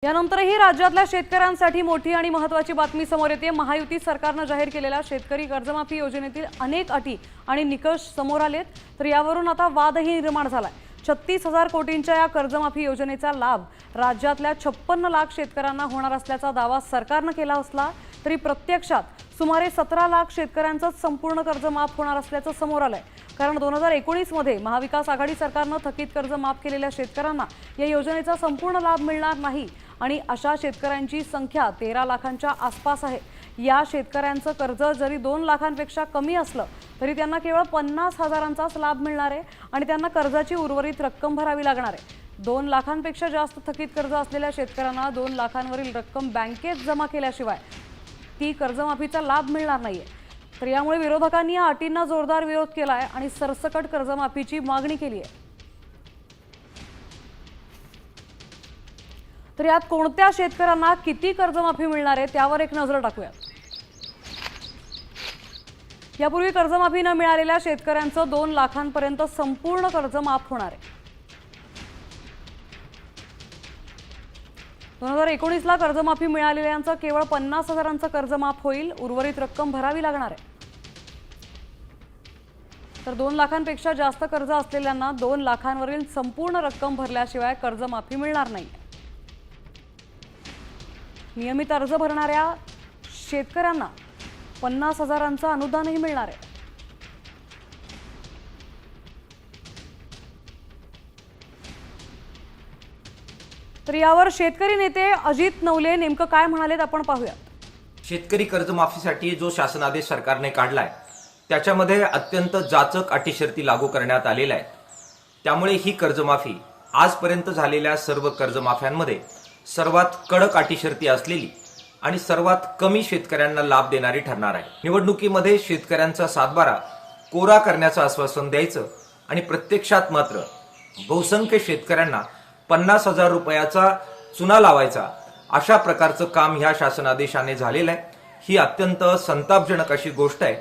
यानंतरही राज्यातल्या शेतकऱ्यांसाठी मोठी आणि महत्त्वाची बातमी समोर येते। महायुती सरकारने जाहीर केलेल्या शेतकरी कर्जमाफी योजनेतील अनेक अटी आणि निकष समोर आलेत, तर यावरून आता वादही निर्माण झालाय। 36,000 कोटींच्या या कर्जमाफी योजनेचा लाभ राज्यातल्या 56 लाख शेतकऱ्यांना होणार असल्याचा दावा सरकारने केला असला तरी प्रत्यक्षात सुमारे 17 लाख शेतकऱ्यांचं संपूर्ण कर्ज माफ होणार असल्याचं समोर आलंय। कारण 2019 मध्ये महाविकास आघाडी सरकारने थकीत कर्ज माफ केलेल्या शेतकऱ्यांना या योजनेचा संपूर्ण लाभ मिळणार नाही आणि अशा शेतकऱ्यांची संख्या 13 लाखांच्या आसपास आहे। या शेतकऱ्यांचं कर्ज जरी 2 लाखांपेक्षा कमी असलं तरी त्यांना केवळ 50,000ंचाच लाभ मिळणार आहे आणि त्यांना कर्जाची उर्वरित रक्कम भरावी लागणार आहे। 2 लाखांपेक्षा जास्त थकीत कर्ज असलेल्या शेतकऱ्यांना 2 लाखांवरील रक्कम बँकेत जमा केल्याशिवाय ती कर्जमाफीचा लाभ मिळणार नाहीये। तर यामुळे विरोधकांनी या अटींना जोरदार विरोध केलाय आणि सरसकट कर्जमाफीची मागणी केली आहे। तर यात कोणत्या शेतकऱ्यांना किती कर्जमाफी मिळणार आहे त्यावर एक नजर टाकूया। यापूर्वी कर्जमाफी न मिळालेल्या शेतकऱ्यांचं 2 लाखांपर्यंत संपूर्ण कर्ज माफ होणार आहे। 2019 ला कर्जमाफी मिळालेल्यांचं केवळ 50,000ंचं कर्ज माफ होईल, उर्वरित रक्कम भरावी लागणार आहे। तर 2 लाखांपेक्षा जास्त कर्ज असलेल्यांना 2 लाखांवरील संपूर्ण रक्कम भरल्याशिवाय कर्जमाफी मिळणार नाही। नियमित अर्ज भरणाऱ्या शेतकऱ्यांना 50,000ंचं अनुदानही मिळणार आहे। तर यावर शेतकरी नेते अजित नवले नेमकं काय म्हणालेत आपण पाहूया। शेतकरी कर्जमाफीसाठी जो शासन आदेश सरकारने काढलाय त्याच्यामध्ये अत्यंत जाचक अटी शर्ती लागू करण्यात आलेल्या आहेत। त्यामुळे ही कर्जमाफी आजपर्यंत झालेल्या सर्व कर्जमाफ्यांमध्ये सर्वात कडक अटी शर्ती असलेली आणि सर्वात कमी शेतकऱ्यांना लाभ देणारी ठरणार आहे। निवडणुकीमध्ये शेतकऱ्यांचा सातबारा कोरा करण्याचं आश्वासन द्यायचं आणि प्रत्यक्षात मात्र बहुसंख्य शेतकऱ्यांना 50,000 रुपयाचा चुना लावायचा अशा प्रकारचं काम ह्या शासनादेशाने झालेलं आहे। ही अत्यंत संतापजनक अशी गोष्ट आहे।